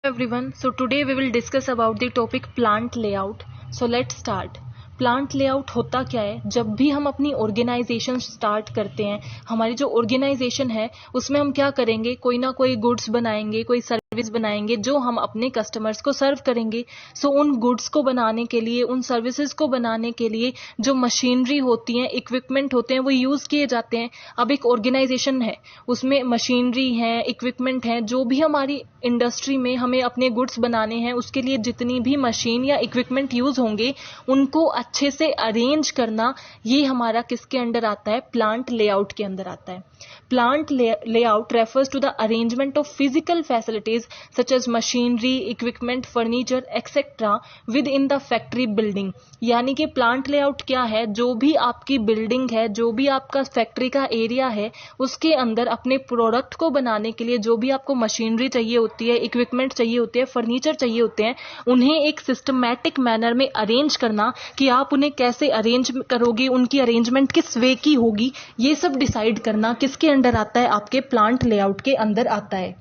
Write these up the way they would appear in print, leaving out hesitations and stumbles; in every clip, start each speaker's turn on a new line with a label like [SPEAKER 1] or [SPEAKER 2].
[SPEAKER 1] Everyone, so today we will discuss about the topic plant layout. So let's start. Plant layout होता क्या है? जब भी हम अपनी ऑर्गेनाइजेशन स्टार्ट करते हैं, हमारी जो ऑर्गेनाइजेशन है उसमें हम क्या करेंगे, कोई ना कोई गुड्स बनाएंगे, कोई सर्विस बनाएंगे जो हम अपने कस्टमर्स को सर्व करेंगे. सो उन गुड्स को बनाने के लिए, उन सर्विसेज को बनाने के लिए जो मशीनरी होती हैं, इक्विपमेंट होते हैं, वो यूज किए जाते हैं. अब एक ऑर्गेनाइजेशन है, उसमें मशीनरी है, इक्विपमेंट है, जो भी हमारी इंडस्ट्री में हमें अपने गुड्स बनाने हैं उसके लिए जितनी भी मशीन या इक्विपमेंट यूज होंगे उनको अच्छे से अरेंज करना, ये हमारा किसके अंडर आता है? प्लांट लेआउट के अंदर आता है. Plant layout refers to the arrangement of physical facilities such as machinery, equipment, furniture etcetera within the factory building. यानी कि प्लांट लेआउट क्या है? जो भी आपकी बिल्डिंग है, जो भी आपका फैक्ट्री का एरिया है, उसके अंदर अपने प्रोडक्ट को बनाने के लिए जो भी आपको मशीनरी चाहिए होती है, इक्विपमेंट चाहिए होते हैं, फर्नीचर चाहिए होते हैं, उन्हें एक सिस्टमैटिक मैनर में अरेंज करना कि आप उन्हें कैसे अरेंज करोगे, उनकी अरेंजमेंट किस वे की होगी, ये सब डिसाइड करना किसके अंडर आता है? आपके प्लांट लेआउट के अंदर आता है.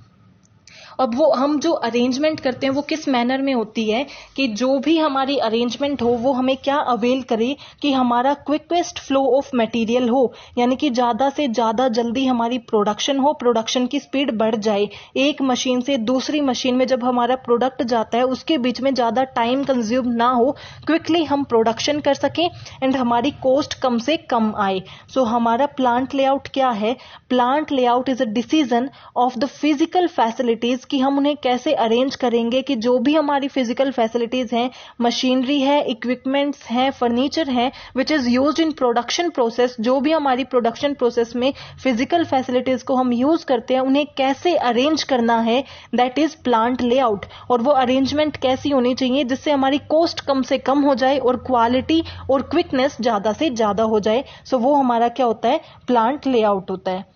[SPEAKER 1] अब वो हम जो अरेंजमेंट करते हैं वो किस मैनर में होती है कि जो भी हमारी अरेंजमेंट हो वो हमें क्या अवेल करे कि हमारा क्विकेस्ट फ्लो ऑफ मटेरियल हो, यानी कि ज़्यादा से ज़्यादा जल्दी हमारी प्रोडक्शन हो, प्रोडक्शन की स्पीड बढ़ जाए. एक मशीन से दूसरी मशीन में जब हमारा प्रोडक्ट जाता है उसके बीच में ज़्यादा टाइम कंज्यूम ना हो, क्विकली हम प्रोडक्शन कर सकें एंड हमारी कॉस्ट कम से कम आए. सो हमारा प्लांट लेआउट क्या है? Plant layout is a decision of the physical facilities कि हम उन्हें कैसे अरेंज करेंगे कि जो भी हमारी फिजिकल फैसिलिटीज हैं, मशीनरी है, इक्विपमेंट्स हैं, फर्नीचर है, which is used in production process, जो भी हमारी प्रोडक्शन प्रोसेस में फिजिकल फैसिलिटीज को हम यूज करते हैं उन्हें कैसे अरेंज करना है, दैट इज प्लांट लेआउट. और वो अरेंजमेंट कैसी होनी चाहिए जिससे हमारी कॉस्ट कम से कम हो जाए और क्वालिटी और क्विकनेस ज्यादा से ज्यादा हो जाए. सो वो हमारा क्या होता है? प्लांट लेआउट होता है.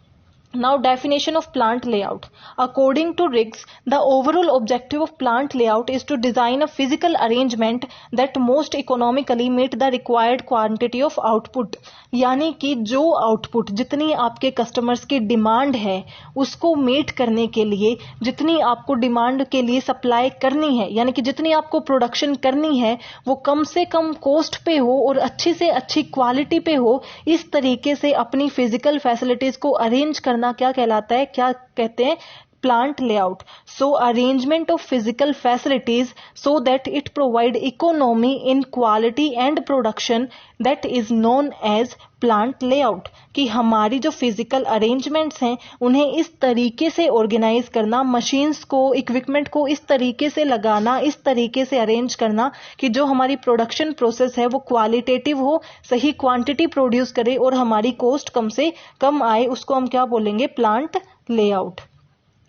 [SPEAKER 1] Now, definition of plant layout. According to Riggs, the overall objective of plant layout is to design a physical arrangement that most economically meet the required quantity of output. यानी कि जो output, जितनी आपके customers की demand है उसको meet करने के लिए, जितनी आपको डिमांड के लिए सप्लाई करनी है, यानी कि जितनी आपको प्रोडक्शन करनी है वो कम से कम कॉस्ट पे हो और अच्छी से अच्छी क्वालिटी पे हो, इस तरीके से अपनी फिजिकल फैसिलिटीज को अरेंज करना क्या कहलाता है? क्या कहते हैं? Plant layout. So arrangement of physical facilities so that it provide economy in quality and production, that is known as plant layout. कि हमारी जो फिजिकल अरेंजमेंट्स हैं उन्हें इस तरीके से ऑर्गेनाइज करना, मशीन्स को, इक्विपमेंट को इस तरीके से लगाना, इस तरीके से अरेंज करना कि जो हमारी प्रोडक्शन प्रोसेस है वो क्वालिटेटिव हो, सही क्वांटिटी प्रोड्यूस करे और हमारी कॉस्ट कम से कम आए, उसको हम क्या बोलेंगे? Plant layout.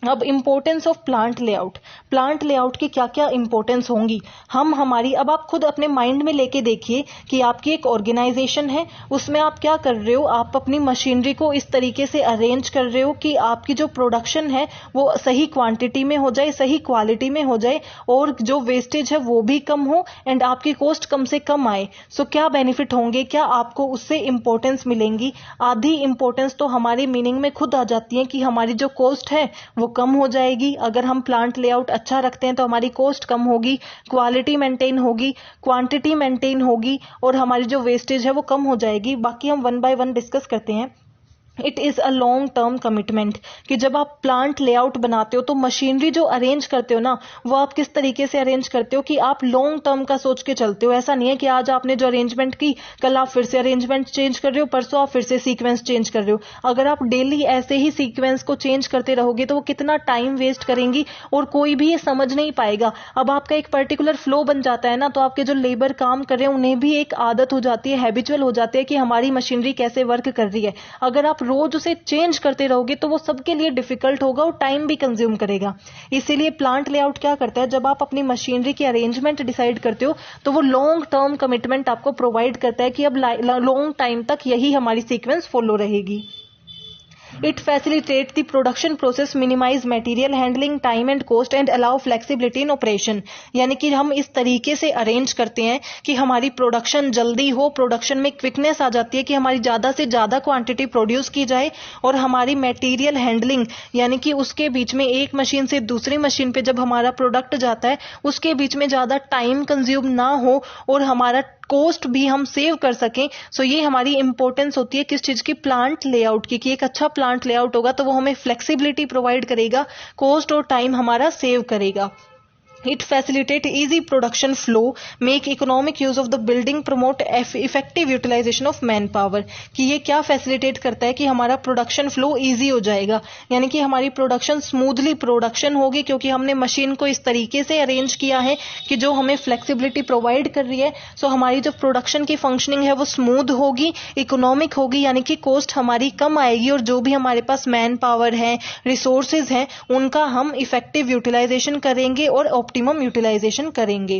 [SPEAKER 1] अब importance of plant layout. Plant layout की क्या क्या इंपॉर्टेंस होंगी हम हमारी, अब आप खुद अपने माइंड में लेके देखिए कि आपकी एक ऑर्गेनाइजेशन है, उसमें आप क्या कर रहे हो? आप अपनी मशीनरी को इस तरीके से अरेंज कर रहे हो कि आपकी जो प्रोडक्शन है वो सही क्वांटिटी में हो जाए, सही क्वालिटी में हो जाए और जो वेस्टेज है वो भी कम हो एंड आपकी कॉस्ट कम से कम आए. सो क्या बेनिफिट होंगे? क्या आपको उससे इंपॉर्टेंस मिलेंगी? आधी इंपॉर्टेंस तो हमारी मीनिंग में खुद आ जाती है कि हमारी जो कॉस्ट है वो कम हो जाएगी. अगर हम प्लांट लेआउट अच्छा रखते हैं तो हमारी कॉस्ट कम होगी, क्वालिटी मेंटेन होगी, क्वांटिटी मेंटेन होगी और हमारी जो वेस्टेज है वो कम हो जाएगी. बाकी हम वन बाय वन डिस्कस करते हैं. It is a long term commitment कि जब आप प्लांट लेआउट बनाते हो तो मशीनरी जो अरेंज करते हो ना, वो आप किस तरीके से अरेंज करते हो कि आप लॉन्ग टर्म का सोच के चलते हो. ऐसा नहीं है कि आज आपने जो अरेंजमेंट की कल आप फिर से अरेंजमेंट चेंज कर रहे हो, परसों आप फिर से सीक्वेंस चेंज कर रहे हो. अगर आप डेली ऐसे ही सीक्वेंस को चेंज करते रहोगे तो वो कितना टाइम वेस्ट करेंगी और कोई भी ये समझ नहीं पाएगा. अब आपका एक पर्टिकुलर फ्लो बन जाता है ना, तो आपके जो लेबर काम कर रहे हैं उन्हें भी एक आदत हो जाती है, हैबिचुअल हो जाती है कि हमारी मशीनरी कैसे वर्क कर रही है. अगर आप रोज उसे चेंज करते रहोगे तो वो सबके लिए डिफिकल्ट होगा और टाइम भी कंज्यूम करेगा. इसीलिए प्लांट लेआउट क्या करता है? जब आप अपनी मशीनरी की अरेंजमेंट डिसाइड करते हो तो वो लॉन्ग टर्म कमिटमेंट आपको प्रोवाइड करता है कि अब लॉन्ग टाइम तक यही हमारी सीक्वेंस फॉलो रहेगी. It facilitate the production process, minimise material handling, time and cost and allow flexibility in operation. यानी कि हम इस तरीके से अरेंज करते हैं कि हमारी प्रोडक्शन जल्दी हो, प्रोडक्शन में क्विकनेस आ जाती है कि हमारी ज़्यादा से ज़्यादा क्वांटिटी प्रोड्यूस की जाए, और हमारी मटेरियल हैंडलिंग यानी कि उसके बीच में एक मशीन से दूसरी मशीन पे जब हमारा प्रोडक्ट जाता है उसके बीच में ज़्यादा टाइम कंज्यूम ना हो और हमारा कॉस्ट भी हम सेव कर सकें। सो ये हमारी इंपॉर्टेंस होती है किस चीज की, प्लांट लेआउट की, कि एक अच्छा प्लांट लेआउट होगा तो वो हमें फ्लेक्सिबिलिटी प्रोवाइड करेगा, कॉस्ट और टाइम हमारा सेव करेगा। It facilitate easy production flow, make economic use of the building, promote effective utilization of manpower। कि ये क्या फैसिलिटेट करता है कि हमारा प्रोडक्शन फ्लो इजी हो जाएगा, यानी कि हमारी प्रोडक्शन स्मूथली प्रोडक्शन होगी क्योंकि हमने मशीन को इस तरीके से अरेंज किया है कि जो हमें फ्लेक्सिबिलिटी प्रोवाइड कर रही है। सो हमारी जो प्रोडक्शन की फंक्शनिंग है वो स्मूथ होगी, इकोनॉमिक होगी, यानी कि कॉस्ट हमारी कम आएगी, और जो भी हमारे पास मैन पावर है, रिसोर्सेज हैं, उनका हम इफेक्टिव यूटिलाइजेशन करेंगे और ऑप्टिमम यूटिलाइजेशन करेंगे।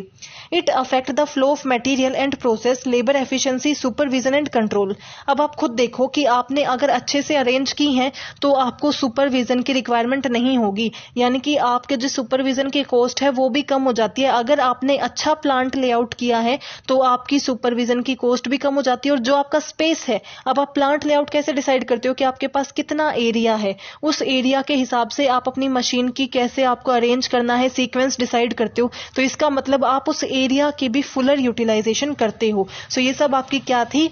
[SPEAKER 1] It affect the flow of material and process, labour efficiency, supervision and control. अब आप खुद देखो कि आपने अगर अच्छे से अरेंज की हैं तो आपको सुपरविजन की रिक्वायरमेंट नहीं होगी, यानी कि आपके जो सुपरविजन की कॉस्ट है वो भी कम हो जाती है। अगर आपने अच्छा प्लांट लेआउट किया है तो आपकी सुपरविजन की कॉस्ट भी कम हो जाती है। और जो आपका स्पेस है, अब आप प्लांट लेआउट कैसे डिसाइड करते हो कि आपके पास कितना एरिया है, उस एरिया के हिसाब से आप अपनी मशीन की कैसे आपको अरेंज करना है, सीक्वेंस डिसाइड करते हो। तो इसका मतलब आप उस एरिया की भी फुलर यूटिलाइजेशन करते हो। सो ये सब आपकी क्या थी,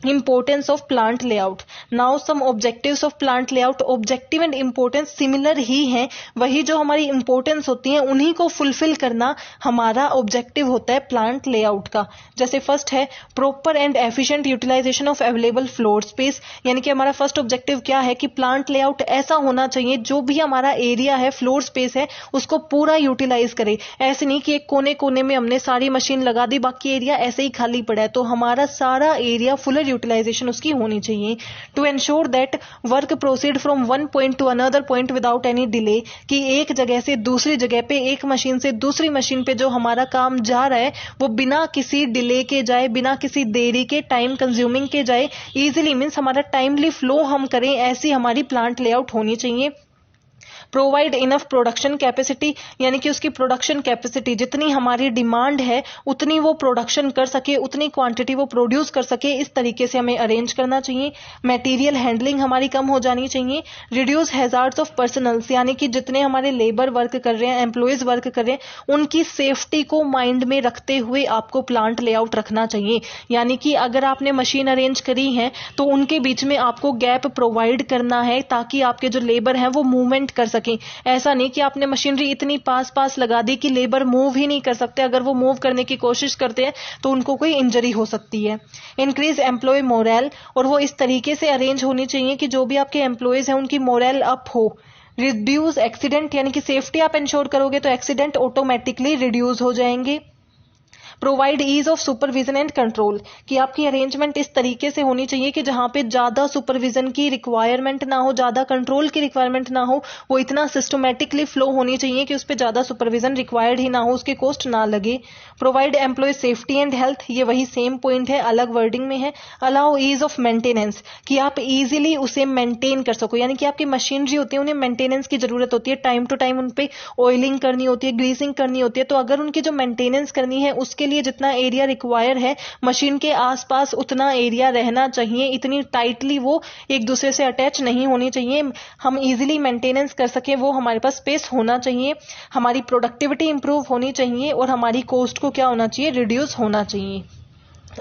[SPEAKER 1] Importance of plant layout। Now some objectives of plant layout। Objective and importance similar ही हैं, वही जो हमारी इंपॉर्टेंस होती है उन्हीं को फुलफिल करना हमारा ऑब्जेक्टिव होता है प्लांट लेआउट का। जैसे फर्स्ट है proper and efficient utilisation of available floor space, यानी कि हमारा फर्स्ट ऑब्जेक्टिव क्या है कि प्लांट लेआउट ऐसा होना चाहिए जो भी हमारा एरिया है, फ्लोर स्पेस है, उसको पूरा यूटिलाइज करे। ऐसे नहीं कि एक कोने कोने में हमने सारी मशीन लगा दी, बाकी एरिया ऐसे ही खाली पड़ा है, तो हमारा सारा एरिया फुलर यूटिलाइजेशन उसकी होनी चाहिए। To ensure that work proceed from one point to another point without any delay, कि एक जगह से दूसरी जगह पे, एक मशीन से दूसरी मशीन पे जो हमारा काम जा रहा है वो बिना किसी डिले के जाए, बिना किसी देरी के, टाइम कंज्यूमिंग के जाए, इजीली मींस हमारा टाइमली फ्लो हम करें, ऐसी हमारी प्लांट लेआउट होनी चाहिए। प्रोवाइड इनफ प्रोडक्शन कैपेसिटी, यानी कि उसकी प्रोडक्शन कैपेसिटी जितनी हमारी डिमांड है उतनी वो प्रोडक्शन कर सके, उतनी क्वांटिटी वो प्रोड्यूस कर सके, इस तरीके से हमें अरेंज करना चाहिए। मटेरियल हैंडलिंग हमारी कम हो जानी चाहिए। रिड्यूस हैजार्ड्स ऑफ पर्सनल्स, यानी कि जितने हमारे लेबर वर्क कर रहे हैं, एम्प्लॉयज वर्क कर रहे हैं, उनकी सेफ्टी को माइंड में रखते हुए आपको प्लांट लेआउट रखना चाहिए। यानी कि अगर आपने मशीन अरेंज करी है तो उनके बीच में आपको गैप प्रोवाइड करना है ताकि आपके जो लेबर हैं वो मूवमेंट कर सकें। ऐसा नहीं कि आपने मशीनरी इतनी पास पास लगा दी कि लेबर मूव ही नहीं कर सकते, अगर वो मूव करने की कोशिश करते हैं तो उनको कोई इंजरी हो सकती है। इंक्रीज एम्प्लॉय मोरल, और वो इस तरीके से अरेंज होनी चाहिए कि जो भी आपके एम्प्लॉयज हैं उनकी मोरल अप हो। रिड्यूस एक्सीडेंट, यानी कि सेफ्टी आप इंश्योर करोगे तो एक्सीडेंट ऑटोमेटिकली रिड्यूस हो जाएंगे। Provide ease of supervision and control, कि आपकी अरेंजमेंट इस तरीके से होनी चाहिए कि जहां पे ज्यादा सुपरविजन की रिक्वायरमेंट ना हो, ज्यादा कंट्रोल की रिक्वायरमेंट ना हो, वो इतना सिस्टमेटिकली फ्लो होनी चाहिए कि उस पर ज्यादा सुपरविजन रिक्वायर्ड ही ना हो, उसकी कॉस्ट ना लगे। Provide employ safety and health, ये वही सेम पॉइंट है, अलग वर्डिंग में है। अलाउ ईज ऑफ मेंटेनेंस, कि आप इजीली उसे मेंटेन कर सको, यानी कि आपकी मशीनरी होती है उन्हें मेंटेनेंस की जरूरत होती है, टाइम टू टाइम उन पे ऑयलिंग करनी होती है, ग्रीसिंग करनी होती है, तो अगर उनकी जो मेंटेनेंस करनी है उसके लिए जितना एरिया रिक्वायर है मशीन के आसपास उतना एरिया रहना चाहिए, इतनी टाइटली वो एक दूसरे से अटैच नहीं होनी चाहिए, हम इजीली मेंटेनेंस कर सके, वो हमारे पास स्पेस होना चाहिए। हमारी प्रोडक्टिविटी इंप्रूव होनी चाहिए और हमारी कॉस्ट को क्या होना चाहिए, रिड्यूस होना चाहिए।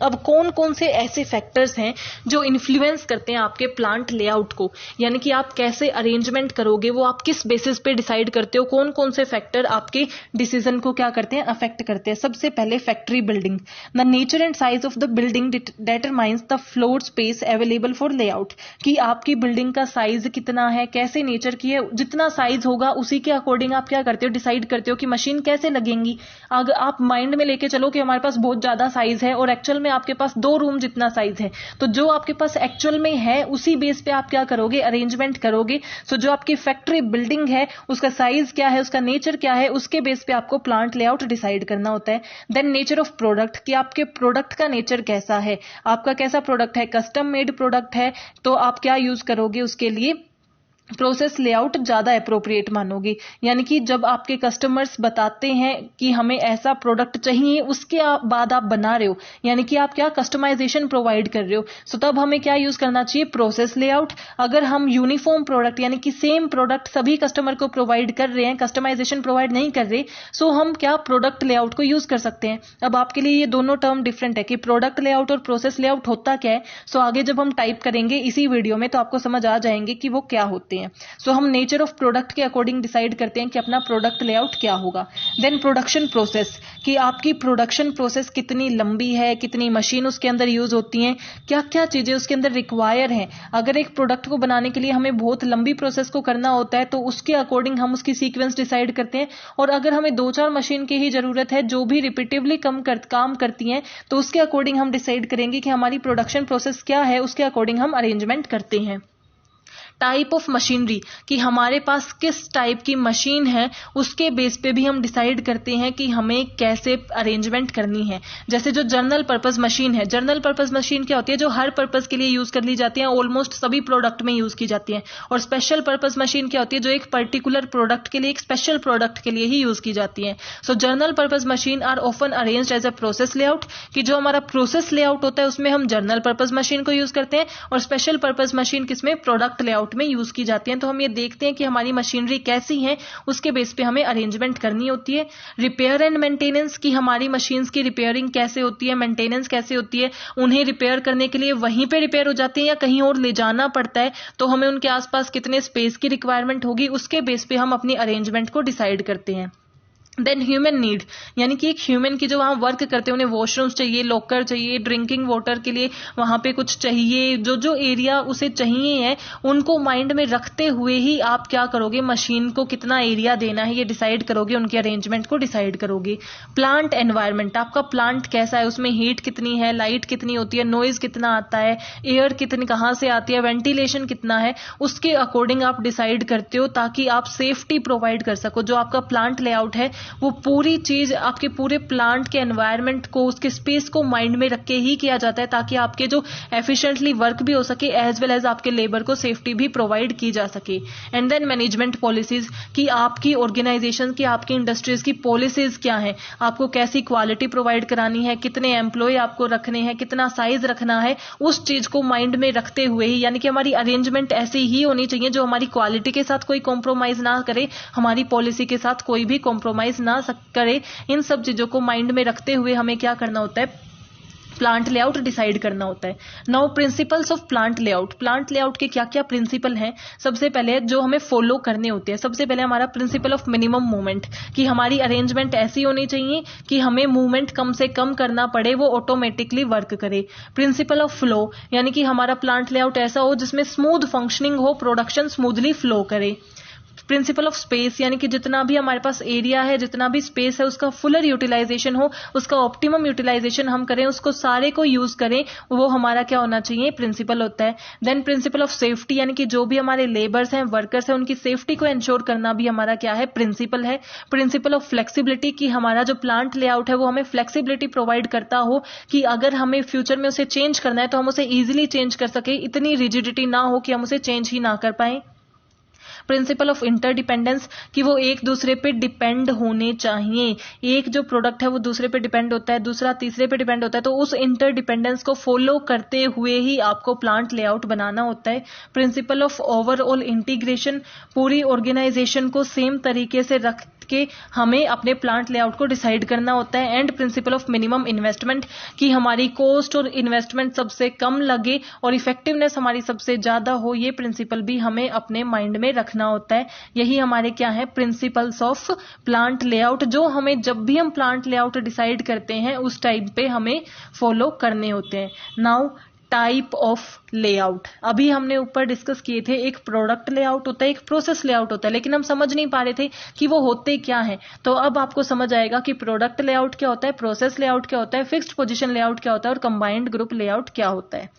[SPEAKER 1] अब कौन कौन से ऐसे फैक्टर्स हैं जो इन्फ्लुएंस करते हैं आपके प्लांट लेआउट को, यानी कि आप कैसे अरेंजमेंट करोगे, वो आप किस बेसिस पे डिसाइड करते हो, कौन कौन से फैक्टर आपके डिसीजन को क्या करते हैं, अफेक्ट करते हैं। सबसे पहले factory building. The nature and size of the building determines the floor space available for layout, कि आपकी बिल्डिंग का साइज कितना है, कैसे नेचर की है, जितना साइज होगा उसी के अकॉर्डिंग आप क्या करते हो, डिसाइड करते हो कि मशीन कैसे लगेंगी। अगर आप माइंड में लेके चलो कि हमारे पास बहुत ज्यादा साइज है और एक्चुअल में आपके पास 2 रूम जितना साइज है, तो जो आपके पास एक्चुअल में है उसी बेस पे आप क्या करोगे, अरेंजमेंट करोगे। सो जो आपकी फैक्ट्री बिल्डिंग है उसका साइज क्या है, उसका नेचर क्या है, उसके बेस पे आपको प्लांट लेआउट डिसाइड करना होता है। देन नेचर ऑफ प्रोडक्ट, कि आपके प्रोडक्ट का नेचर कैसा है, आपका कैसा प्रोडक्ट है, कस्टम मेड प्रोडक्ट है तो आप क्या यूज करोगे उसके लिए, प्रोसेस लेआउट ज़्यादा अप्रोप्रिएट मानोगे। यानी कि जब आपके कस्टमर्स बताते हैं कि हमें ऐसा प्रोडक्ट चाहिए, उसके बाद आप बना रहे हो, यानी कि आप क्या कस्टमाइजेशन प्रोवाइड कर रहे हो, सो तब हमें क्या यूज़ करना चाहिए, प्रोसेस लेआउट। अगर हम यूनिफॉर्म प्रोडक्ट यानी कि सेम प्रोडक्ट सभी कस्टमर को प्रोवाइड कर रहे हैं, कस्टमाइजेशन प्रोवाइड नहीं कर रहे, सो हम क्या प्रोडक्ट लेआउट को यूज़ कर सकते हैं। अब आपके लिए ये दोनों टर्म डिफरेंट है कि प्रोडक्ट लेआउट और प्रोसेस लेआउट होता क्या है। सो आगे जब हम टाइप करेंगे इसी वीडियो में तो आपको समझ आ जाएंगे कि वो क्या होते हैं। सो हम नेचर ऑफ प्रोडक्ट के अकॉर्डिंग डिसाइड करते हैं कि अपना प्रोडक्ट लेआउट क्या होगा। देन प्रोडक्शन प्रोसेस, कि आपकी प्रोडक्शन प्रोसेस कितनी लंबी है, कितनी मशीन उसके अंदर यूज होती हैं, क्या क्या चीजें उसके अंदर रिक्वायर हैं। अगर एक प्रोडक्ट को बनाने के लिए हमें बहुत लंबी प्रोसेस को करना होता है तो उसके अकॉर्डिंग हम उसकी सीक्वेंस डिसाइड करते हैं। और अगर हमें 2-4 मशीन की ही जरूरत है जो भी रिपीटिवली काम करती हैं, तो उसके अकॉर्डिंग हम डिसाइड करेंगे कि हमारी प्रोडक्शन प्रोसेस क्या है, उसके अकॉर्डिंग हम अरेंजमेंट करते हैं। टाइप ऑफ मशीनरी, कि हमारे पास किस टाइप की मशीन है, उसके बेस पे भी हम डिसाइड करते हैं कि हमें कैसे अरेंजमेंट करनी है। जैसे जो जनरल पर्पस मशीन है, जनरल पर्पस मशीन क्या होती है, जो हर पर्पस के लिए यूज कर ली जाती है, ऑलमोस्ट सभी प्रोडक्ट में यूज की जाती है। और स्पेशल पर्पस मशीन क्या होती है, जो एक पर्टिकुलर प्रोडक्ट के लिए, एक स्पेशल प्रोडक्ट के लिए ही यूज की जाती है। So general purpose machine are often arranged as a process layout, कि जो हमारा प्रोसेस लेआउट होता है उसमें हम जनरल पर्पस मशीन को यूज करते हैं, और स्पेशल पर्पस मशीन किसमें, प्रोडक्ट लेआउट में यूज की जाती हैं। तो हम ये देखते हैं कि हमारी मशीनरी कैसी है, उसके बेस पे हमें अरेंजमेंट करनी होती है। रिपेयर एंड मेंटेनेंस, की हमारी मशीन्स की रिपेयरिंग कैसे होती है, मेंटेनेंस कैसे होती है, उन्हें रिपेयर करने के लिए वहीं पे रिपेयर हो जाती है या कहीं और ले जाना पड़ता है, तो हमें उनके आसपास कितने स्पेस की रिक्वायरमेंट होगी, उसके बेस पे हम अपनी अरेंजमेंट को डिसाइड करते हैं। देन ह्यूमन नीड, यानी कि एक ह्यूमन की जो वहां वर्क करते हैं, उन्हें वॉशरूम्स चाहिए, लॉकर चाहिए, ड्रिंकिंग वाटर के लिए वहां पे कुछ चाहिए, जो जो एरिया उसे चाहिए है, उनको माइंड में रखते हुए ही आप क्या करोगे, मशीन को कितना एरिया देना है ये डिसाइड करोगे, उनके अरेंजमेंट को डिसाइड करोगे। प्लांट एनवायरमेंट, आपका प्लांट कैसा है, उसमें हीट कितनी है, लाइट कितनी होती है, नॉइज कितना आता है, एयर कितनी कहाँ से आती है, वेंटिलेशन कितना है, उसके अकॉर्डिंग आप डिसाइड करते हो ताकि आप सेफ्टी प्रोवाइड कर सको। जो आपका प्लांट लेआउट है वो पूरी चीज आपके पूरे प्लांट के एनवायरनमेंट को, उसके स्पेस को माइंड में रख के ही किया जाता है, ताकि आपके जो एफिशिएंटली वर्क भी हो सके एज वेल एज आपके लेबर को सेफ्टी भी प्रोवाइड की जा सके। एंड देन मैनेजमेंट पॉलिसीज, कि आपकी ऑर्गेनाइजेशन की, आपकी इंडस्ट्रीज की पॉलिसीज क्या है, आपको कैसी क्वालिटी प्रोवाइड करानी है, कितने एम्प्लॉय आपको रखने हैं, कितना साइज रखना है, उस चीज को माइंड में रखते हुए ही, यानी कि हमारी अरेंजमेंट ऐसी ही होनी चाहिए जो हमारी क्वालिटी के साथ कोई कॉम्प्रोमाइज ना करे, हमारी पॉलिसी के साथ कोई भी कॉम्प्रोमाइज ना करे। इन सब चीजों को माइंड में रखते हुए हमें क्या करना होता है, प्लांट लेआउट डिसाइड करना होता है। Now principles of plant layout, plant layout के क्या क्या प्रिंसिपल हैं, सबसे पहले जो हमें फॉलो करने होते हैं, सबसे पहले हमारा प्रिंसिपल ऑफ मिनिमम मूवमेंट, कि हमारी अरेंजमेंट ऐसी होनी चाहिए कि हमें मूवमेंट कम से कम करना पड़े, वो ऑटोमेटिकली वर्क करे। प्रिंसिपल ऑफ फ्लो, यानी कि हमारा प्लांट लेआउट ऐसा हो जिसमें स्मूथ फंक्शनिंग हो, प्रोडक्शन स्मूथली फ्लो करे। प्रिंसिपल ऑफ स्पेस, यानी कि जितना भी हमारे पास एरिया है, जितना भी स्पेस है, उसका फुलर यूटिलाइजेशन हो, उसका ऑप्टिमम यूटिलाइजेशन हम करें, उसको सारे को यूज करें, वो हमारा क्या होना चाहिए, प्रिंसिपल होता है। देन प्रिंसिपल ऑफ सेफ्टी, यानी कि जो भी हमारे लेबर्स हैं, वर्कर्स हैं, उनकी सेफ्टी को इंश्योर करना भी हमारा क्या है, प्रिंसिपल है। प्रिंसिपल ऑफ फ्लेक्सिबिलिटी, कि हमारा जो प्लांट लेआउट है वो हमें फ्लेक्सिबिलिटी प्रोवाइड करता हो, कि अगर हमें फ्यूचर में उसे चेंज करना है तो हम उसे इजिली चेंज कर सके, इतनी रिजिडिटी ना हो कि हम उसे चेंज ही ना कर पाए। प्रिंसिपल ऑफ इंटरडिपेंडेंस, कि वो एक दूसरे पे डिपेंड होने चाहिए, एक जो प्रोडक्ट है वो दूसरे पे डिपेंड होता है, दूसरा तीसरे पे डिपेंड होता है, तो उस इंटरडिपेंडेंस को फॉलो करते हुए ही आपको प्लांट लेआउट बनाना होता है। प्रिंसिपल ऑफ ओवरऑल इंटीग्रेशन, पूरी ऑर्गेनाइजेशन को सेम तरीके से रख के हमें अपने प्लांट लेआउट को डिसाइड करना होता है। And principle of minimum investment, कि हमारी कॉस्ट और इन्वेस्टमेंट सबसे कम लगे और इफेक्टिवनेस हमारी सबसे ज्यादा हो, ये प्रिंसिपल भी हमें अपने माइंड में रखना होता है। यही हमारे क्या है, प्रिंसिपल्स ऑफ प्लांट लेआउट, जो हमें जब भी हम प्लांट लेआउट डिसाइड करते हैं उस टाइम पे हमें फॉलो करने होते हैं। नाउ टाइप ऑफ लेआउट, अभी हमने ऊपर डिस्कस किए थे, एक प्रोडक्ट लेआउट होता है, एक प्रोसेस लेआउट होता है, लेकिन हम समझ नहीं पा रहे थे कि वो होते क्या हैं। तो अब आपको समझ आएगा कि प्रोडक्ट लेआउट क्या होता है, प्रोसेस लेआउट क्या होता है, फिक्स्ड पोजीशन लेआउट क्या होता है और कंबाइंड ग्रुप लेआउट क्या होता है।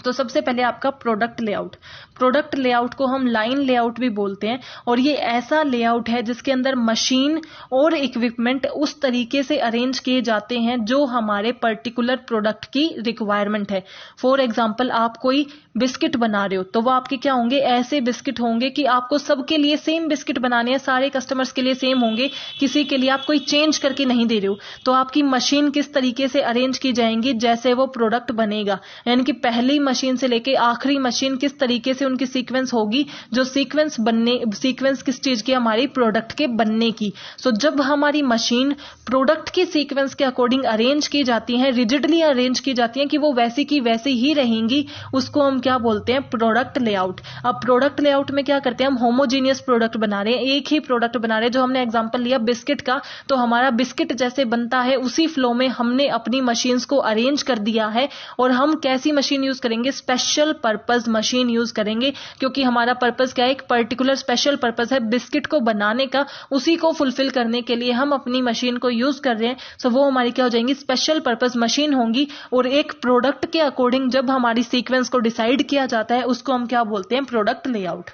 [SPEAKER 1] तो सबसे पहले आपका प्रोडक्ट लेआउट। प्रोडक्ट लेआउट को हम लाइन लेआउट भी बोलते हैं, और ये ऐसा लेआउट है जिसके अंदर मशीन और इक्विपमेंट उस तरीके से अरेंज किए जाते हैं जो हमारे पर्टिकुलर प्रोडक्ट की रिक्वायरमेंट है। फॉर एग्जांपल, आप कोई बिस्किट बना रहे हो तो वो आपके क्या होंगे, ऐसे बिस्किट होंगे कि आपको सबके लिए सेम बिस्किट बनाने हैं, सारे कस्टमर्स के लिए सेम होंगे, किसी के लिए आप कोई चेंज करके नहीं दे रहे हो। तो आपकी मशीन किस तरीके से अरेंज की जाएंगी जैसे वो प्रोडक्ट बनेगा, यानी कि पहली मशीन से लेके आखिरी मशीन किस तरीके से उनकी सीक्वेंस होगी, जो सीक्वेंस किस चीज की, हमारी प्रोडक्ट के बनने की। सो जब हमारी मशीन प्रोडक्ट की सीक्वेंस के अकॉर्डिंग अरेंज की जाती है, रिजिडली अरेंज की जाती है कि वो वैसी की वैसी ही रहेंगी, उसको हम क्या बोलते हैं, प्रोडक्ट लेआउट। अब प्रोडक्ट लेआउट में क्या करते हैं, हम होमोजीनियस प्रोडक्ट बना रहे हैं, एक ही प्रोडक्ट बना रहे हैं। जो हमने एग्जांपल लिया बिस्किट का, तो हमारा बिस्किट जैसे बनता है उसी फ्लो में हमने अपनी मशीन्स को अरेंज कर दिया है। और हम कैसी मशीन यूज करेंगे, स्पेशल पर्पस मशीन यूज करेंगे, क्योंकि हमारा पर्पस क्या है, एक पर्टिकुलर स्पेशल पर्पस है बिस्किट को बनाने का, उसी को फुलफिल करने के लिए हम अपनी मशीन को यूज कर रहे हैं। सो वो हमारी क्या हो जाएंगी, स्पेशल पर्पस मशीन होंगी। और एक प्रोडक्ट के अकॉर्डिंग जब हमारी सीक्वेंस को डिसाइड किया जाता है उसको हम क्या बोलते हैं, product layout.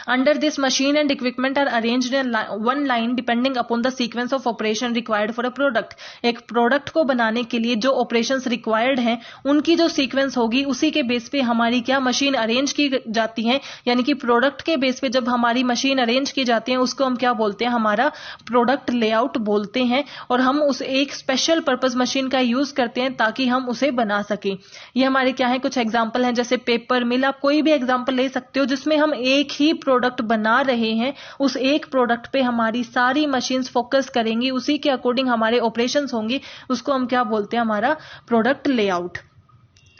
[SPEAKER 1] Under this, machine and equipment are arranged in one line depending upon the sequence of operation required for a product. एक प्रोडक्ट को बनाने के लिए जो ऑपरेशंस रिक्वायर्ड हैं उनकी जो सीक्वेंस होगी उसी के बेस पे हमारी क्या मशीन अरेंज की जाती है, यानी कि प्रोडक्ट के बेस पे जब हमारी मशीन अरेंज की जाती है उसको हम क्या बोलते हैं, हमारा प्रोडक्ट लेआउट बोलते हैं। और हम उस एक स्पेशल पर्पस मशीन का यूज करते हैं ताकि हम उसे बना सकें। ये हमारे क्या है, कुछ एग्जाम्पल हैं, जैसे पेपर मिल, आप कोई भी एग्जाम्पल ले सकते हो जिसमें हम एक ही प्रोडक्ट बना रहे हैं, उस एक प्रोडक्ट पे हमारी सारी मशीन्स फोकस करेंगी, उसी के अकॉर्डिंग हमारे ऑपरेशंस होंगे, उसको हम क्या बोलते हैं, हमारा प्रोडक्ट लेआउट।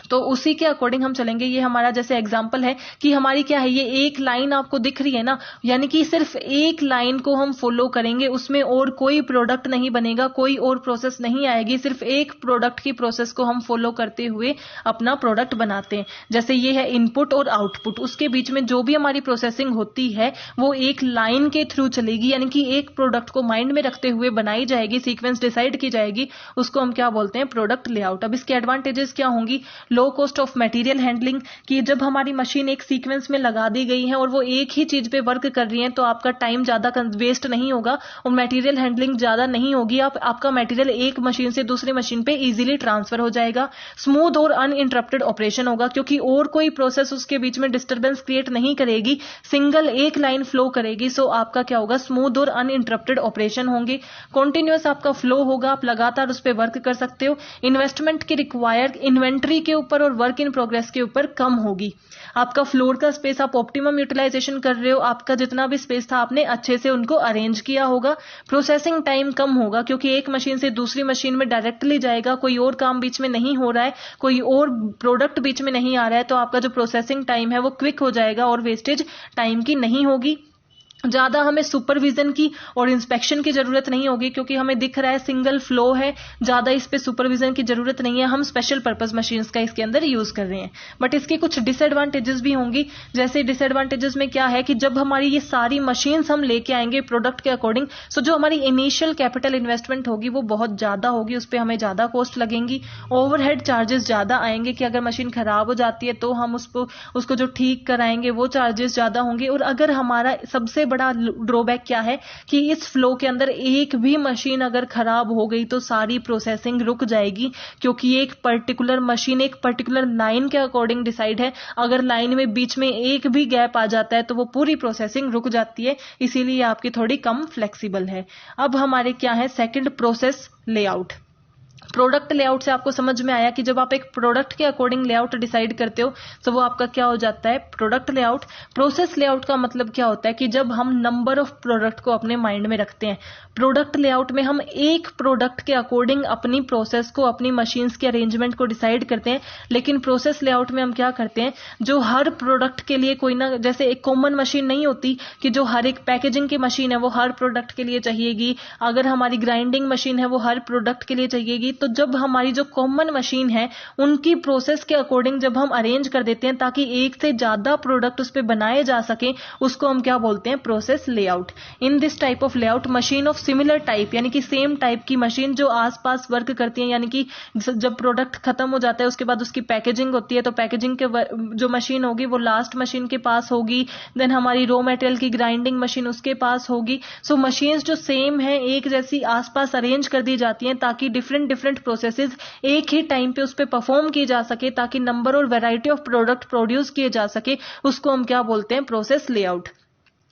[SPEAKER 1] तो उसी के अकॉर्डिंग हम चलेंगे। ये हमारा जैसे एग्जांपल है कि हमारी क्या है, ये एक लाइन आपको दिख रही है ना, यानी कि सिर्फ एक लाइन को हम फॉलो करेंगे, उसमें और कोई प्रोडक्ट नहीं बनेगा, कोई और प्रोसेस नहीं आएगी, सिर्फ एक प्रोडक्ट की प्रोसेस को हम फॉलो करते हुए अपना प्रोडक्ट बनाते हैं। जैसे ये है इनपुट और आउटपुट, उसके बीच में जो भी हमारी प्रोसेसिंग होती है वो एक लाइन के थ्रू चलेगी, यानी कि एक प्रोडक्ट को माइंड में रखते हुए बनाई जाएगी, सीक्वेंस डिसाइड की जाएगी, उसको हम क्या बोलते हैं, प्रोडक्ट लेआउट। अब इसके एडवांटेजेस क्या होंगी, low cost of material handling, कि जब हमारी मशीन एक सीक्वेंस में लगा दी गई है और वो एक ही चीज पे वर्क कर रही है तो आपका टाइम ज्यादा वेस्ट नहीं होगा और मटेरियल हैंडलिंग ज्यादा नहीं होगी, आपका मटेरियल एक मशीन से दूसरी मशीन पे इजीली ट्रांसफर हो जाएगा। स्मूथ और अनइंटरप्टेड ऑपरेशन होगा, क्योंकि और कोई प्रोसेस उसके बीच में डिस्टर्बेंस क्रिएट नहीं करेगी, सिंगल एक लाइन फ्लो करेगी। सो आपका क्या होगा, स्मूथ और अनइंटरप्टेड ऑपरेशन होंगे। कॉन्टिन्यूअस आपका फ्लो होगा, आप लगातार उस पर वर्क कर सकते हो। इन्वेस्टमेंट की रिक्वायर्ड इन्वेंट्री के ऊपर और वर्क इन प्रोग्रेस के ऊपर कम होगी। आपका फ्लोर का स्पेस आप ऑप्टिमम यूटिलाइजेशन कर रहे हो, आपका जितना भी स्पेस था आपने अच्छे से उनको अरेंज किया होगा। प्रोसेसिंग टाइम कम होगा, क्योंकि एक मशीन से दूसरी मशीन में डायरेक्टली जाएगा, कोई और काम बीच में नहीं हो रहा है, कोई और प्रोडक्ट बीच में नहीं आ रहा है, तो आपका जो प्रोसेसिंग टाइम है वो क्विक हो जाएगा और वेस्टेज टाइम की नहीं होगी। ज्यादा हमें सुपरविजन की और इंस्पेक्शन की जरूरत नहीं होगी, क्योंकि हमें दिख रहा है सिंगल फ्लो है, ज्यादा इस पे सुपरविजन की जरूरत नहीं है, हम स्पेशल पर्पस मशीन्स का इसके अंदर यूज कर रहे हैं। बट इसके कुछ डिसएडवांटेजेस भी होंगी। जैसे डिसएडवांटेजेस में क्या है कि जब हमारी ये सारी मशीन्स हम लेके आएंगे प्रोडक्ट के अकॉर्डिंग, सो जो हमारी इनिशियल कैपिटल इन्वेस्टमेंट होगी वो बहुत ज्यादा होगी, उस पर हमें ज्यादा कॉस्ट लगेंगी। ओवरहेड चार्जेस ज्यादा आएंगे कि अगर मशीन खराब हो जाती है तो हम उसको जो ठीक कराएंगे वो चार्जेस ज्यादा होंगे। और अगर हमारा सबसे बड़ा ड्रॉबैक क्या है कि इस फ्लो के अंदर एक भी मशीन अगर खराब हो गई तो सारी प्रोसेसिंग रुक जाएगी, क्योंकि एक पर्टिकुलर मशीन एक पर्टिकुलर लाइन के अकॉर्डिंग डिसाइड है। अगर लाइन में बीच में एक भी गैप आ जाता है तो वो पूरी प्रोसेसिंग रुक जाती है, इसीलिए आपकी थोड़ी कम फ्लेक्सिबल है। अब हमारे क्या है, second process layout. Product layout से आपको समझ में आया कि जब आप एक प्रोडक्ट के अकॉर्डिंग लेआउट डिसाइड करते हो तो वो आपका क्या हो जाता है, प्रोडक्ट लेआउट। प्रोसेस लेआउट का मतलब क्या होता है कि जब हम नंबर ऑफ प्रोडक्ट को अपने माइंड में रखते हैं। प्रोडक्ट लेआउट में हम एक प्रोडक्ट के अकॉर्डिंग अपनी प्रोसेस को, अपनी मशीन्स के अरेंजमेंट को डिसाइड करते हैं। लेकिन प्रोसेस लेआउट में हम क्या करते हैं, जो हर प्रोडक्ट के लिए कोई ना, जैसे एक कॉमन मशीन नहीं होती कि जो हर एक पैकेजिंग की मशीन है वो हर प्रोडक्ट के लिए चाहिएगी, अगर हमारी ग्राइंडिंग मशीन है वो हर प्रोडक्ट के लिए चाहिएगी, तो जब हमारी जो कॉमन मशीन है उनकी प्रोसेस के अकॉर्डिंग जब हम अरेंज कर देते हैं ताकि एक से ज्यादा प्रोडक्ट उस पर बनाए जा सके, उसको हम क्या बोलते हैं, process layout. In this type of layout machine of similar type यानी कि सेम टाइप की मशीन जो आसपास वर्क करती है, यानी कि जब प्रोडक्ट खत्म हो जाता है उसके बाद उसकी पैकेजिंग होती है, तो पैकेजिंग के जो मशीन होगी वो लास्ट मशीन के पास होगी, देन हमारी रॉ मटेरियल की ग्राइंडिंग मशीन उसके पास होगी। सो मशीन्स जो सेम है एक जैसी आसपास अरेंज कर दी जाती हैं ताकि डिफरेंट डिफरेंट प्रोसेसेस एक ही टाइम पे उस पे परफॉर्म की जा सके, ताकि नंबर और वैरायटी ऑफ प्रोडक्ट प्रोड्यूस किए जा सके, उसको हम क्या बोलते हैं, प्रोसेस लेआउट।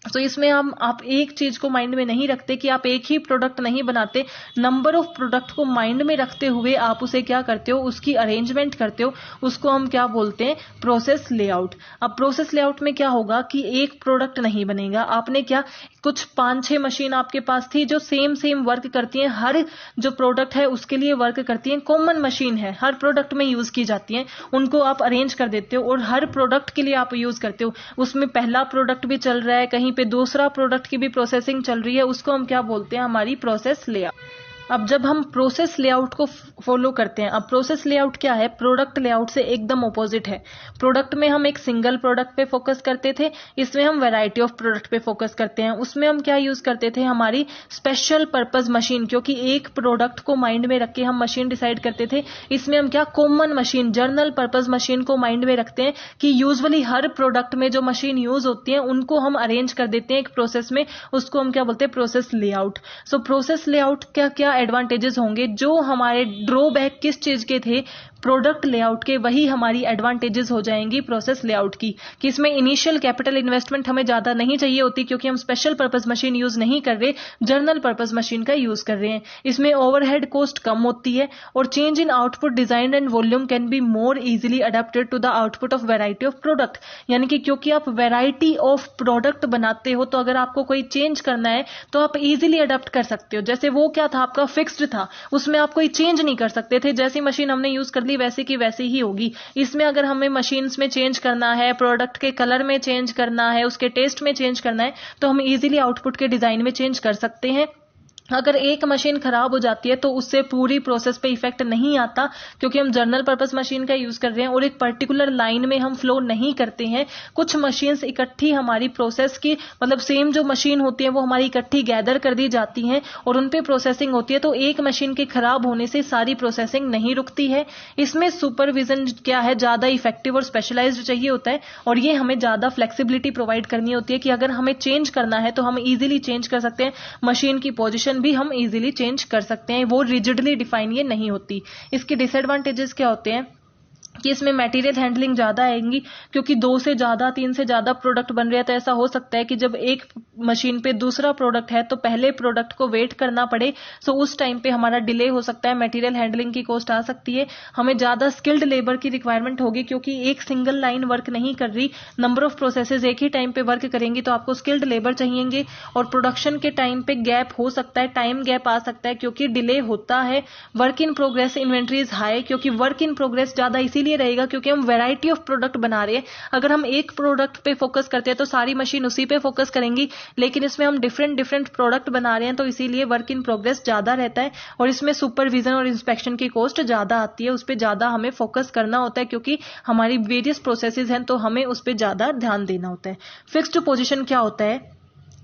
[SPEAKER 1] तो इसमें आप एक चीज को माइंड में नहीं रखते कि आप एक ही प्रोडक्ट नहीं बनाते, नंबर ऑफ प्रोडक्ट को माइंड में रखते हुए आप उसे क्या करते हो, उसकी अरेंजमेंट करते हो, उसको हम क्या बोलते हैं, प्रोसेस लेआउट। अब प्रोसेस लेआउट में क्या होगा कि एक प्रोडक्ट नहीं बनेगा, आपने क्या कुछ 5-6 मशीन आपके पास थी जो सेम वर्क करती हैं, हर जो प्रोडक्ट है उसके लिए वर्क करती हैं, कॉमन मशीन है, हर प्रोडक्ट में यूज की जाती हैं, उनको आप अरेंज कर देते हो और हर प्रोडक्ट के लिए आप यूज करते हो। उसमें पहला प्रोडक्ट भी चल रहा है, कहीं पे दूसरा प्रोडक्ट की भी प्रोसेसिंग चल रही है, उसको हम क्या बोलते हैं, हमारी प्रोसेस लेआउट। अब जब हम प्रोसेस लेआउट को फॉलो करते हैं, अब प्रोसेस लेआउट क्या है, प्रोडक्ट लेआउट से एकदम ऑपोजिट है। प्रोडक्ट में हम एक सिंगल प्रोडक्ट पे फोकस करते थे, इसमें हम वैरायटी ऑफ प्रोडक्ट पे फोकस करते हैं। उसमें हम क्या यूज करते थे, हमारी स्पेशल पर्पस मशीन, क्योंकि एक प्रोडक्ट को माइंड में रख के हम मशीन डिसाइड करते थे। इसमें हम क्या common machine, general purpose machine को माइंड में रखते हैं कि यूजुअली हर प्रोडक्ट में जो मशीन यूज होती है उनको हम अरेंज कर देते हैं एक प्रोसेस में, उसको हम क्या बोलते हैं, process layout. So process layout क्या एडवांटेजेस होंगे, जो हमारे ड्रॉबैक किस चीज के थे, प्रोडक्ट लेआउट के, वही हमारी एडवांटेजेस हो जाएंगी प्रोसेस लेआउट की, कि इसमें इनिशियल कैपिटल इन्वेस्टमेंट हमें ज्यादा नहीं चाहिए होती क्योंकि हम स्पेशल पर्पस मशीन यूज नहीं कर रहे, जनरल पर्पस मशीन का यूज कर रहे हैं। इसमें ओवरहेड कॉस्ट कम होती है और change in output design and volume can be more easily adapted to the output of variety of product. यानी कि क्योंकि आप वैरायटी ऑफ प्रोडक्ट बनाते हो तो अगर आपको कोई चेंज करना है तो आप इजीली अडेप्ट कर सकते हो। जैसे वो क्या था, आपका फिक्स्ड था, उसमें आप कोई चेंज नहीं कर सकते थे, जैसी मशीन हमने यूज कर ली वैसे की वैसे ही होगी। इसमें अगर हमें मशीन्स में चेंज करना है, प्रोडक्ट के कलर में चेंज करना है, उसके टेस्ट में चेंज करना है, तो हम इजीली आउटपुट के डिजाइन में चेंज कर सकते हैं। अगर एक मशीन खराब हो जाती है तो उससे पूरी प्रोसेस पे इफेक्ट नहीं आता क्योंकि हम जनरल पर्पस मशीन का यूज कर रहे हैं और एक पर्टिकुलर लाइन में हम फ्लो नहीं करते हैं। कुछ मशीन्स इकट्ठी हमारी प्रोसेस की, मतलब सेम जो मशीन होती है वो हमारी इकट्ठी गैदर कर दी जाती हैं और उन पे प्रोसेसिंग होती है, तो एक मशीन के खराब होने से सारी प्रोसेसिंग नहीं रुकती है। इसमें सुपरविजन क्या है, ज्यादा इफेक्टिव और स्पेशलाइज्ड चाहिए होता है और ये हमें ज्यादा फ्लेक्सिबिलिटी प्रोवाइड करनी होती है कि अगर हमें चेंज करना है तो हम इजीली चेंज कर सकते हैं, मशीन की पोजीशन भी हम इजीली चेंज कर सकते हैं, वो रिजिडली डिफाइन ये नहीं होती। इसके डिसएडवांटेजेस क्या होते हैं कि इसमें मटेरियल हैंडलिंग ज्यादा आएंगी क्योंकि 2 से ज्यादा 3 से ज्यादा प्रोडक्ट बन रहे हैं, तो ऐसा हो सकता है कि जब एक मशीन पे दूसरा प्रोडक्ट है तो पहले प्रोडक्ट को वेट करना पड़े, सो उस टाइम पे हमारा डिले हो सकता है, मटेरियल हैंडलिंग की कॉस्ट आ सकती है। हमें ज्यादा स्किल्ड लेबर की रिक्वायरमेंट होगी क्योंकि एक सिंगल लाइन वर्क नहीं कर रही, नंबर ऑफ प्रोसेसेस एक ही टाइम पे वर्क करेंगी तो आपको स्किल्ड लेबर चाहिएंगे और प्रोडक्शन के टाइम पे गैप हो सकता है, टाइम गैप आ सकता है क्योंकि डिले होता है। Work in progress inventory is high, क्योंकि वर्क इन प्रोग्रेस ज्यादा इसीलिए रहेगा क्योंकि हम वैरायटी ऑफ प्रोडक्ट बना रहे हैं। अगर हम एक प्रोडक्ट पे फोकस करते हैं तो सारी मशीन उसी पे फोकस करेंगी, लेकिन इसमें हम डिफरेंट प्रोडक्ट बना रहे हैं तो इसीलिए वर्क इन प्रोग्रेस ज्यादा रहता है और इसमें सुपरविजन और इंस्पेक्शन की कॉस्ट ज्यादा आती है, उस पर ज्यादा हमें फोकस करना होता है क्योंकि हमारी वेरियस प्रोसेसेस हैं तो हमें उस पर ज्यादा ध्यान देना होता है। फिक्स्ड पोजीशन क्या होता है,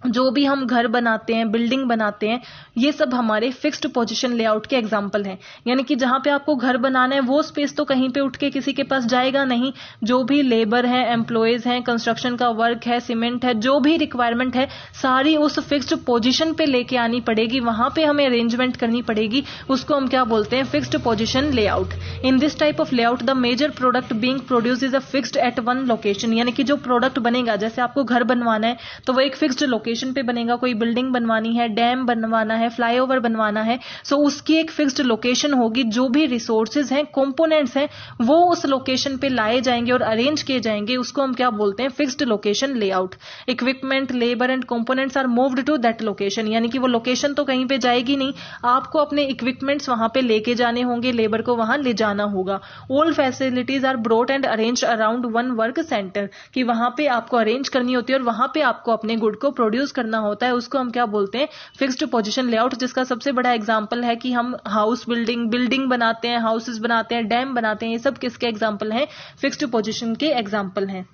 [SPEAKER 1] जो भी हम घर बनाते हैं, बिल्डिंग बनाते हैं, ये सब हमारे फिक्स्ड पोजीशन लेआउट के एग्जांपल हैं। यानी कि जहां पे आपको घर बनाना है वो स्पेस तो कहीं पे उठ के किसी के पास जाएगा नहीं, जो भी लेबर है, एम्प्लॉयज हैं, कंस्ट्रक्शन का वर्क है, सीमेंट है, जो भी रिक्वायरमेंट है सारी उस फिक्स्ड पोजीशन पे लेके आनी पड़ेगी, वहां पे हमें अरेंजमेंट करनी पड़ेगी, उसको हम क्या बोलते हैं, fixed position layout. In this type of layout the major product being produce is a fixed at one location. यानी कि जो प्रोडक्ट बनेगा, जैसे आपको घर बनवाना है तो वो एक फिक्स्ड लोकेशन पे बनेगा, कोई बिल्डिंग बनवानी है, डैम बनवाना है, फ्लाईओवर बनवाना है, सो उसकी एक फिक्स्ड लोकेशन होगी, जो भी रिसोर्सेज हैं, कंपोनेंट्स हैं, वो उस लोकेशन पे लाए जाएंगे और अरेंज किए जाएंगे, उसको हम क्या बोलते हैं, fixed location layout. Equipment, labour and components are moved to that location. यानी कि वो लोकेशन तो कहीं पे जाएगी नहीं, आपको अपने इक्विपमेंट्स वहां पे लेके जाने होंगे, लेबर को वहां ले जाना होगा। All facilities are brought and arranged around one work centre, कि वहां पे आपको अरेंज करनी होती है और वहां पे आपको अपने गुड को प्रोड्यूस प्रोड्यूस करना होता है उसको हम क्या बोलते हैं, फिक्स्ड पोजीशन लेआउट, जिसका सबसे बड़ा एग्जांपल है कि हम हाउस बिल्डिंग बनाते हैं, हाउसेस बनाते हैं, डैम बनाते हैं, ये सब किसके एग्जांपल हैं, फिक्स्ड पोजीशन के एग्जांपल हैं।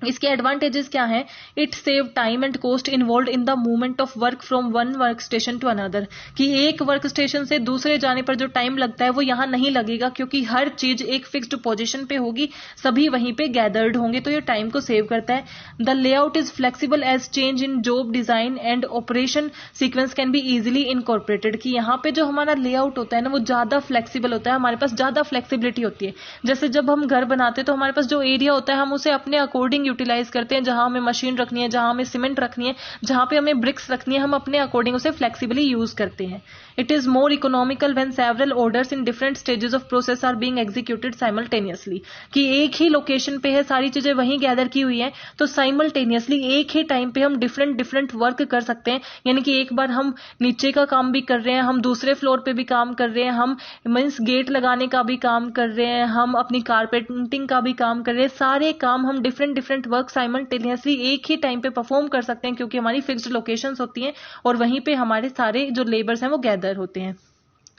[SPEAKER 1] इसके एडवांटेजेस क्या हैं, it save time and cost involve in the movement of work from one work station to another, कि एक वर्क स्टेशन से दूसरे जाने पर जो टाइम लगता है वो यहाँ नहीं लगेगा, क्योंकि हर चीज एक फिक्स्ड पोजीशन पे होगी, सभी वहीं पे गैदर्ड होंगे, तो ये टाइम को सेव करता है। The layout is flexible as change in job design and operation sequence can be easily incorporated, कि यहाँ पे जो हमारा लेआउट होता है ना वो ज्यादा फ्लेक्सिबल होता है, हमारे पास ज्यादा फ्लेक्सिबिलिटी होती है। जैसे जब हम घर बनाते हैं तो हमारे पास जो एरिया होता है हम उसे अपने अकॉर्डिंग यूटिलाइज करते हैं, जहां हमें मशीन रखनी है, जहां हमें सीमेंट रखनी है, जहां पे हमें ब्रिक्स रखनी है, हम अपने अकॉर्डिंग उसे फ्लेक्सिबली यूज करते हैं। It is more economical when several orders in different stages of process are being executed simultaneously, कि एक ही लोकेशन पे है, सारी चीजें वहीं गैदर की हुई है, तो साइमल्टेनियसली एक ही टाइम पे हम डिफरेंट वर्क कर सकते हैं। यानी कि एक बार हम नीचे का काम भी कर रहे हैं, हम दूसरे फ्लोर पे भी काम कर रहे हैं, हम मींस गेट लगाने का भी काम कर रहे हैं, हम अपनी कारपेंटिंग का भी काम कर रहे हैं, सारे काम हम डिफरेंट वर्क साइमल्टेनियसली एक ही टाइम पे परफॉर्म कर सकते हैं, क्योंकि हमारी फिक्स्ड लोकेशंस होती हैं और वहीं पे हमारे सारे जो लेबर्स हैं वो गैदर होते हैं।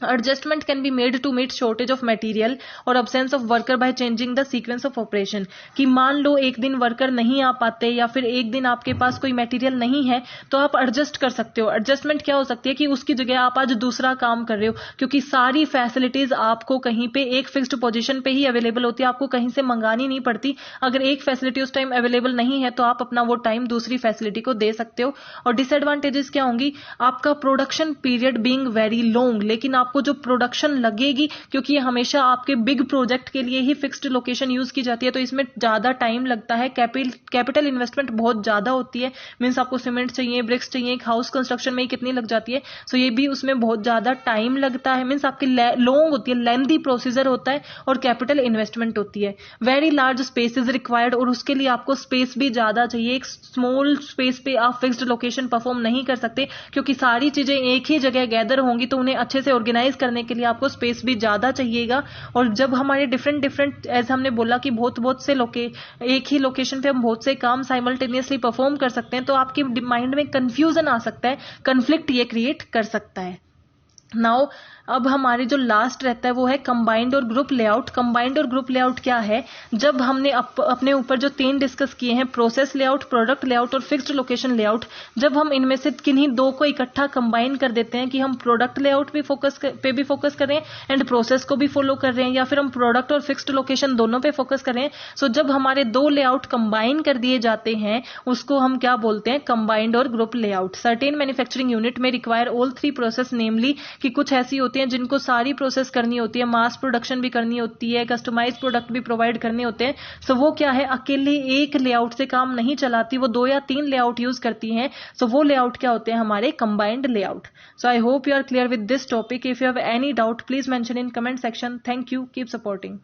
[SPEAKER 1] Adjustment can be made to meet shortage of material और absence of worker by changing the sequence of operation, कि मान लो एक दिन वर्कर नहीं आ पाते या फिर एक दिन आपके पास कोई मटेरियल नहीं है, तो आप एडजस्ट कर सकते हो। एडजस्टमेंट क्या हो सकती है कि उसकी जगह आप आज दूसरा काम कर रहे हो, क्योंकि सारी फैसिलिटीज आपको कहीं पे एक फिक्स्ड पोजीशन पे ही अवेलेबल होती है, आपको कहीं से मंगानी नहीं पड़ती। अगर एक फैसिलिटी उस टाइम अवेलेबल नहीं है तो आप अपना वो टाइम दूसरी फैसिलिटी को दे सकते हो। और डिसएडवांटेजेस क्या होंगी, आपका production period being very long, लेकिन आपको जो प्रोडक्शन लगेगी, क्योंकि ये हमेशा आपके बिग प्रोजेक्ट के लिए ही फिक्स्ड लोकेशन यूज की जाती है, तो इसमें ज्यादा टाइम लगता है, कैपिटल इन्वेस्टमेंट बहुत ज्यादा होती है। मींस आपको सीमेंट चाहिए, ब्रिक्स चाहिए, एक हाउस कंस्ट्रक्शन में ही कितनी लग जाती है, सो ये भी उसमें बहुत ज्यादा टाइम लगता है। मींस आपकी लॉन्ग होती है, लेंथी प्रोसीजर होता है और कैपिटल इन्वेस्टमेंट होती है। Very large space is required, और उसके लिए आपको स्पेस भी ज्यादा चाहिए। एक स्मॉल स्पेस पे आप फिक्स्ड लोकेशन परफॉर्म नहीं कर सकते, क्योंकि सारी चीजें एक ही जगह गैदर होंगी, तो उन्हें अच्छे से ऑर्गेनाइज करने के लिए आपको स्पेस भी ज्यादा चाहिएगा। और जब हमारे डिफरेंट एज हमने बोला कि बहुत से एक ही लोकेशन पे हम बहुत से काम साइमल्टेनियसली परफॉर्म कर सकते हैं, तो आपके माइंड में कंफ्यूजन आ सकता है, कन्फ्लिक्ट ये क्रिएट कर सकता है। नाउ अब हमारे जो लास्ट रहता है वो है कंबाइंड और ग्रुप लेआउट। कंबाइंड और ग्रुप लेआउट क्या है, जब हमने अपने ऊपर जो 3 डिस्कस किए हैं, प्रोसेस लेआउट, प्रोडक्ट लेआउट और फिक्स्ड लोकेशन लेआउट, जब हम इनमें से किन्हीं दो को इकट्ठा कंबाइन कर देते हैं कि हम प्रोडक्ट लेआउट भी फोकस कर रहे हैं एंड प्रोसेस को भी फॉलो कर रहे हैं, या फिर हम प्रोडक्ट और फिक्स्ड लोकेशन दोनों पे फोकस कर रहे हैं, सो जब हमारे 2 लेआउट कंबाइन कर दिए जाते हैं उसको हम क्या बोलते हैं, कंबाइंड और group layout. Certain manufacturing unit में रिक्वायर ऑल 3 प्रोसेस, नेमली कि कुछ ऐसी होती हैं जिनको सारी प्रोसेस करनी होती है, मास प्रोडक्शन भी करनी होती है, कस्टमाइज प्रोडक्ट भी प्रोवाइड करने होते हैं, सो वो क्या है, अकेले एक लेआउट से काम नहीं चलाती, वो 2 या 3 लेआउट यूज करती हैं, सो वो लेआउट क्या होते हैं, हमारे combined layout. So I hope you are clear with this topic. If you have any doubt please mention in comment section. Thank you, keep supporting.